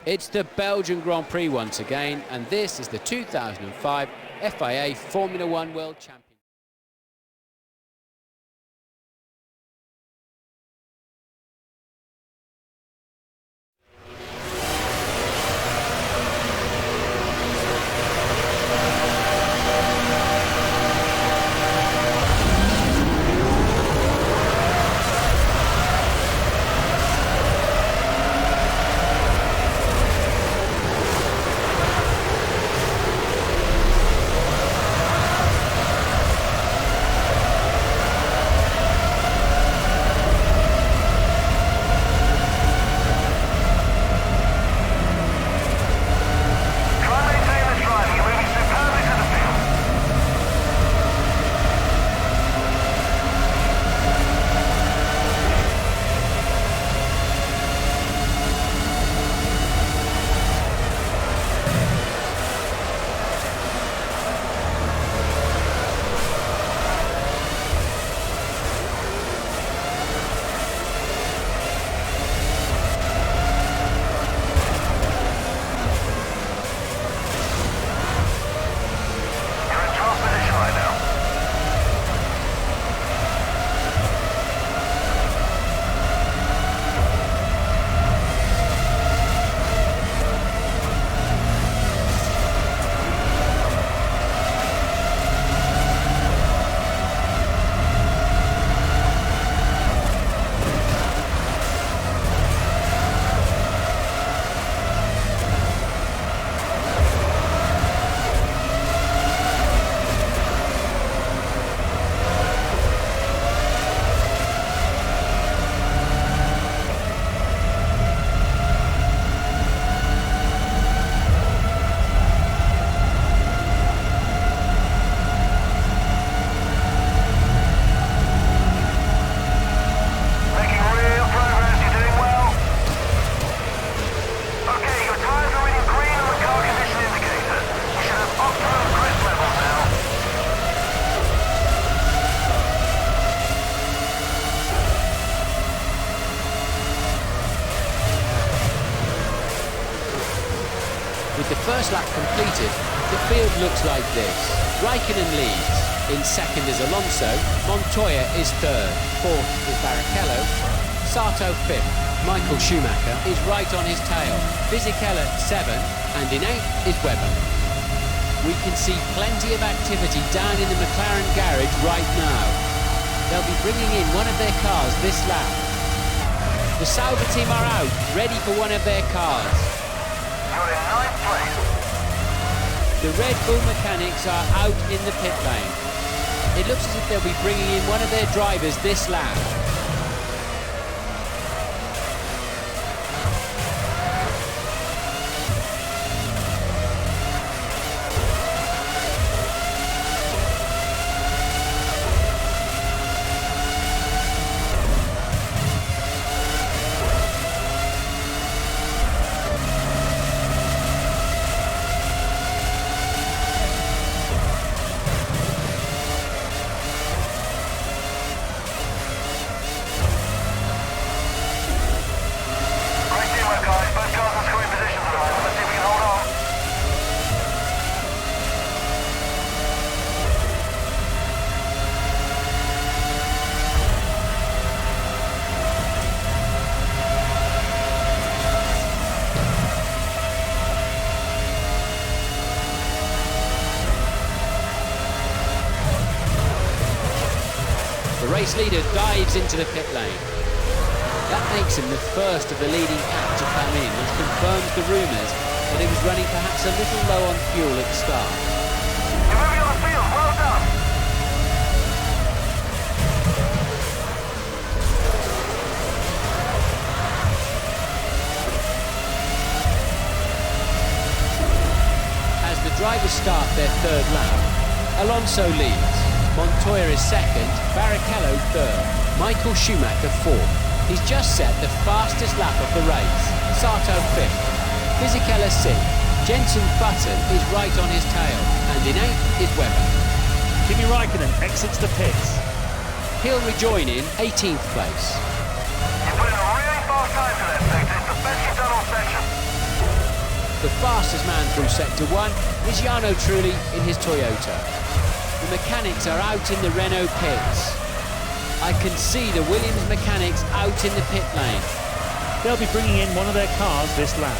It's the Belgian Grand Prix once again, and this is the 2005 FIA Formula One World Championship. With the first lap completed, the field looks like this. Raikkonen leads. In second is Alonso. Montoya is third. Fourth is Barrichello. Sato fifth. Michael Schumacher is right on his tail. Fisichella seventh. And in eighth is Webber. We can see plenty of activity down in the McLaren garage right now. They'll be bringing in one of their cars this lap. The Sauber team are out, ready for one of their cars. You're in ninth place. The Red Bull mechanics are out in the pit lane. It looks as if they'll be bringing in one of their drivers this lap. The race leader dives into the pit lane. That makes him the first of the leading pack to come in, which confirms the rumours that he was running perhaps a little low on fuel at the start. You're moving on the field, well done! As the drivers start their third lap, Alonso leads. Montoya is second, Barrichello third, Michael Schumacher fourth. He's just set the fastest lap of the race. Sato fifth, Fisichella sixth, Jenson Button is right on his tail, and in eighth is Webber. Kimi Raikkonen exits the pits. He'll rejoin in 18th place. You put in a really fast time for that sector. It's the best you've done all section. The fastest man through Sector 1 is Jarno Trulli in his Toyota. The mechanics are out in the Renault pits. I can see the Williams mechanics out in the pit lane. They'll be bringing in one of their cars this lap.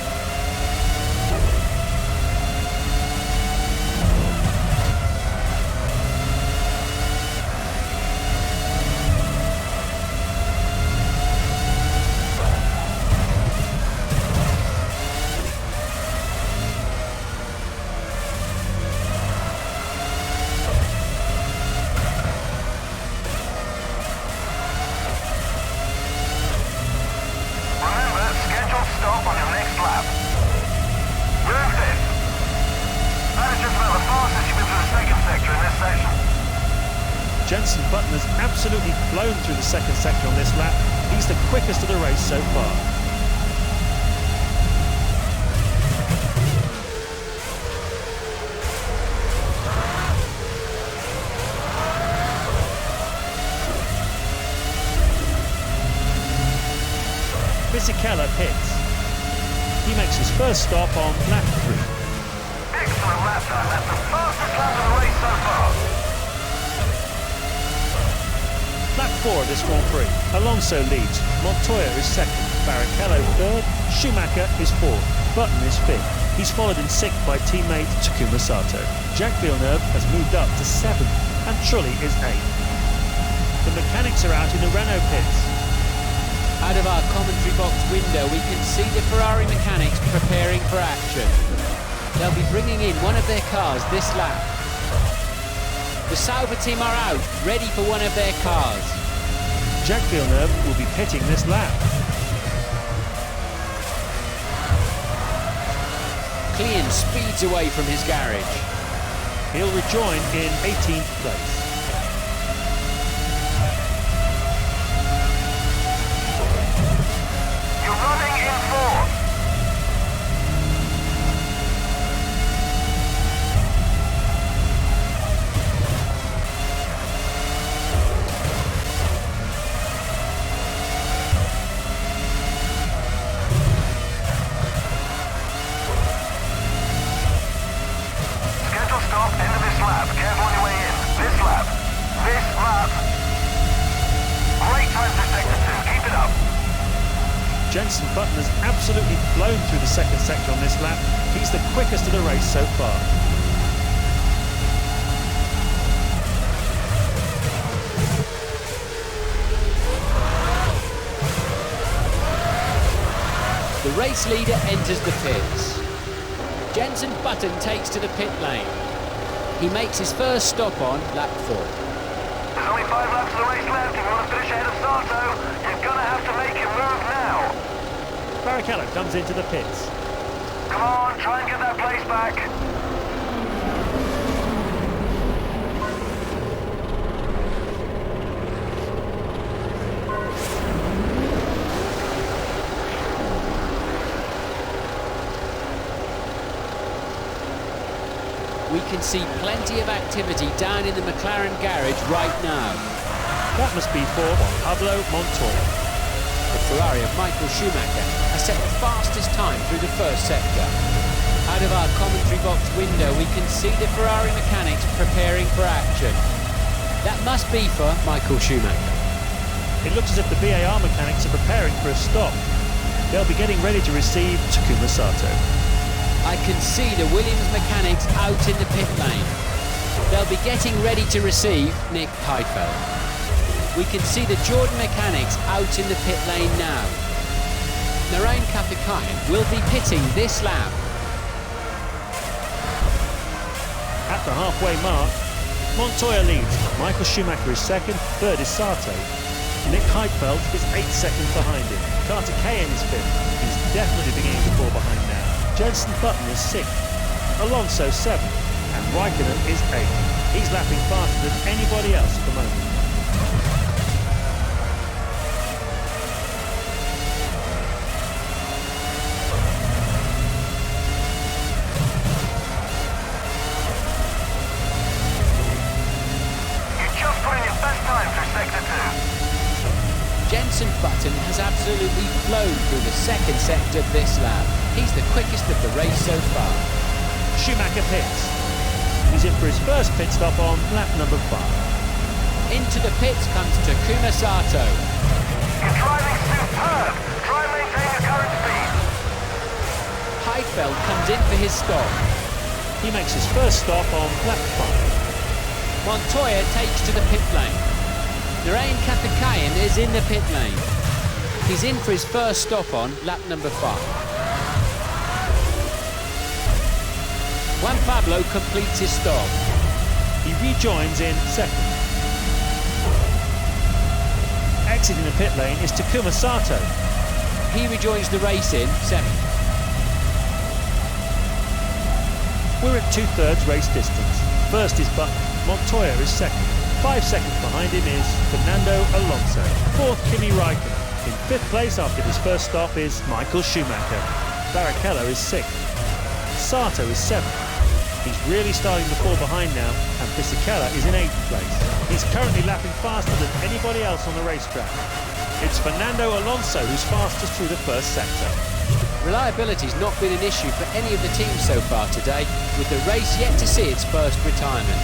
Stop on your next lap. You're in fifth. That is just about the fastest you've been through the second sector in this session. Jenson Button has absolutely flown through the second sector on this lap. He's the quickest of the race so far. Fisichella pits. He makes his first stop on lap 3. Excellent lap time. That's the fastest lap of the race so far. Lap 4 of this Grand Prix. Alonso leads. Montoya is second. Barrichello third. Schumacher is fourth. Button is fifth. He's followed in sixth by teammate Takuma Sato. Jacques Villeneuve has moved up to seventh, and Trulli is eighth. The mechanics are out in the Renault pits. Out of our commentary box window, we can see the Ferrari mechanics preparing for action. They'll be bringing in one of their cars this lap. The Sauber team are out, ready for one of their cars. Jacques Villeneuve will be pitting this lap. Klein speeds away from his garage. He'll rejoin in 18th place. Running in fourth. Schedule stop, end of this lap. Careful on your way in. This lap. This lap. Great time for sector 2. Keep it up. Jenson Button has absolutely flown through the second sector on this lap. He's the quickest of the race so far. The race leader enters the pits. Jenson Button takes to the pit lane. He makes his first stop on lap 4. There's only 5 laps of the race left. If you want to finish ahead of Sato, you're going to have to make your move now. Barrichello comes into the pits. Come on, try and get that place back. We can see plenty of activity down in the McLaren garage right now. That must be for Pablo Montoya. The Ferrari of Michael Schumacher has set the fastest time through the first sector. Out of our commentary box window, we can see the Ferrari mechanics preparing for action. That must be for Michael Schumacher. It looks as if the VAR mechanics are preparing for a stop. They'll be getting ready to receive Takuma Sato. I can see the Williams mechanics out in the pit lane. They'll be getting ready to receive Nick Heidfeld. We can see the Jordan mechanics out in the pit lane now. Narain Kapikayan will be pitting this lap. At the halfway mark, Montoya leads. Michael Schumacher is second, third is Sato. Nick Heidfeld is 8 seconds behind him. Carter Kayen is fifth. He's definitely beginning to fall behind now. Jenson Button is sixth. Alonso seventh. And Raikkonen is eighth. He's lapping faster than anybody else at the moment. Jenson Button has absolutely flown through the second sector this lap. He's the quickest of the race so far. Schumacher pits. He's in for his first pit stop on lap number 5. Into the pits comes Takuma Sato. You're driving superb. Try and maintain your current speed. Heidfeld comes in for his stop. He makes his first stop on lap 5. Montoya takes to the pit lane. Narain Katakayan is in the pit lane. He's in for his first stop on lap number 5. Juan Pablo completes his stop. He rejoins in second. Exiting the pit lane is Takuma Sato. He rejoins the race in 7th. We're at 2/3 race distance. First is Button. Montoya is second. 5 seconds behind him is Fernando Alonso. 4th, Kimi Räikkönen. In 5th place after his first stop is Michael Schumacher. Barrichello is 6th. Sato is 7th. He's really starting to fall behind now, and Fisichella is in 8th place. He's currently lapping faster than anybody else on the racetrack. It's Fernando Alonso who's fastest through the first sector. Reliability's not been an issue for any of the teams so far today, with the race yet to see its first retirement.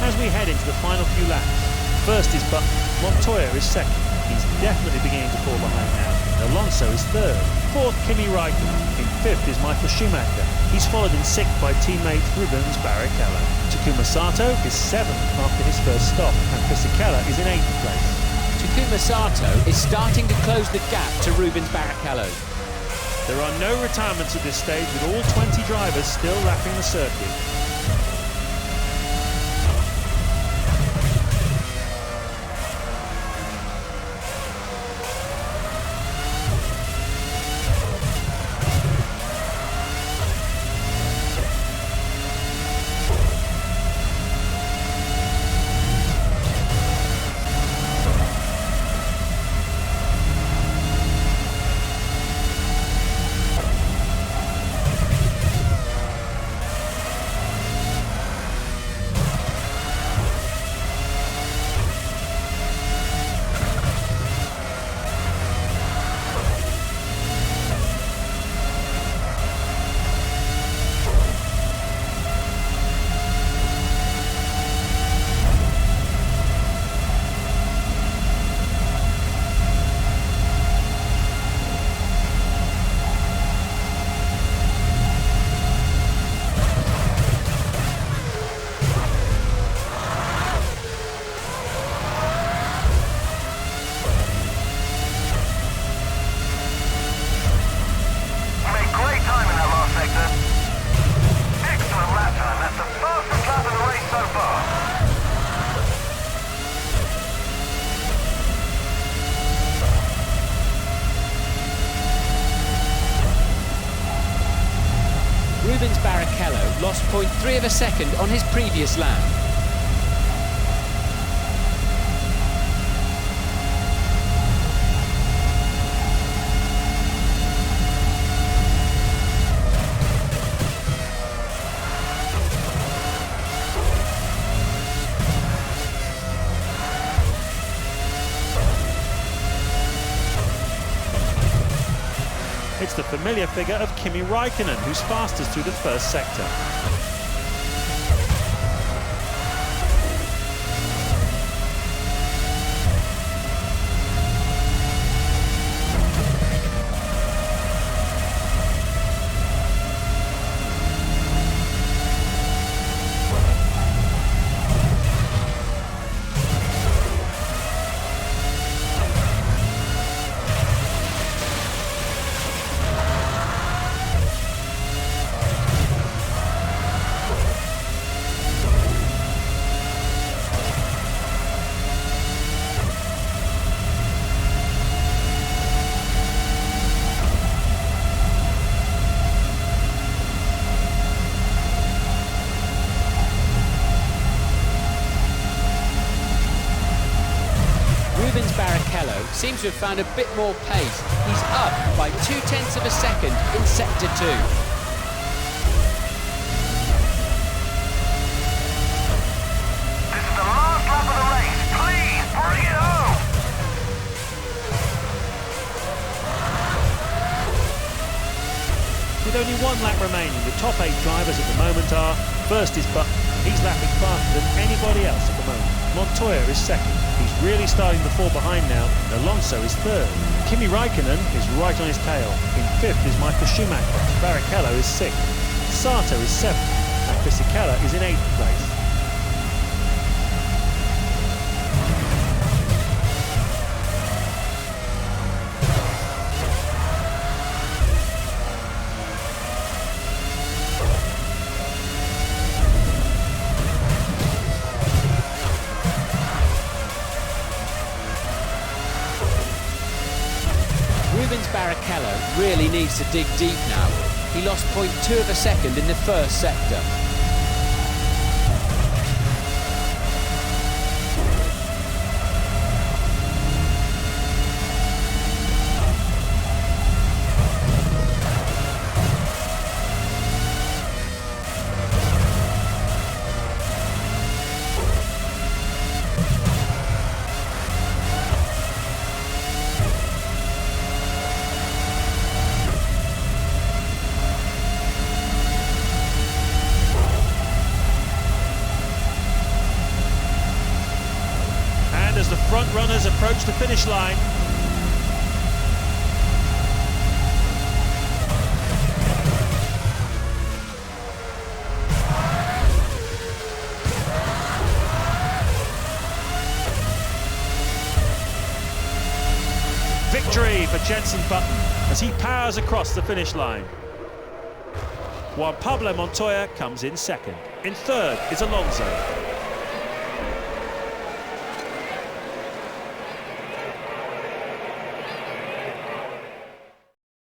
As we head into the final few laps, first is Button. Montoya is second. He's definitely beginning to fall behind now. Alonso is third. 4th, Kimi Räikkönen. In 5th is Michael Schumacher. He's followed in 6th by teammate Rubens Barrichello. Takuma Sato is 7th after his first stop, and Fisichella is in 8th place. Takuma Sato is starting to close the gap to Rubens Barrichello. There are no retirements at this stage, with all 20 drivers still lapping the circuit. Rubens Barrichello lost 0.3 of a second on his previous lap. It's the familiar figure of Kimi Räikkönen, who's fastest through the first sector. Barrichello seems to have found a bit more pace. He's up by 0.2 of a second in Sector 2. This is the last lap of the race. Please, bring it home! With only one lap remaining, the top 8 drivers at the moment are: first is Button. He's lapping faster than anybody else at the moment. Montoya is second. He's really starting to fall behind now, and Alonso is third. Kimi Raikkonen is right on his tail. In fifth is Michael Schumacher. Barrichello is sixth. Sato is seventh. And Fisichella is in eighth place. Rubens Barrichello really needs to dig deep now. He lost 0.2 of a second in the first sector. As the front runners approach the finish line, victory for Jenson Button as he powers across the finish line, while Pablo Montoya comes in second. In third is Alonso.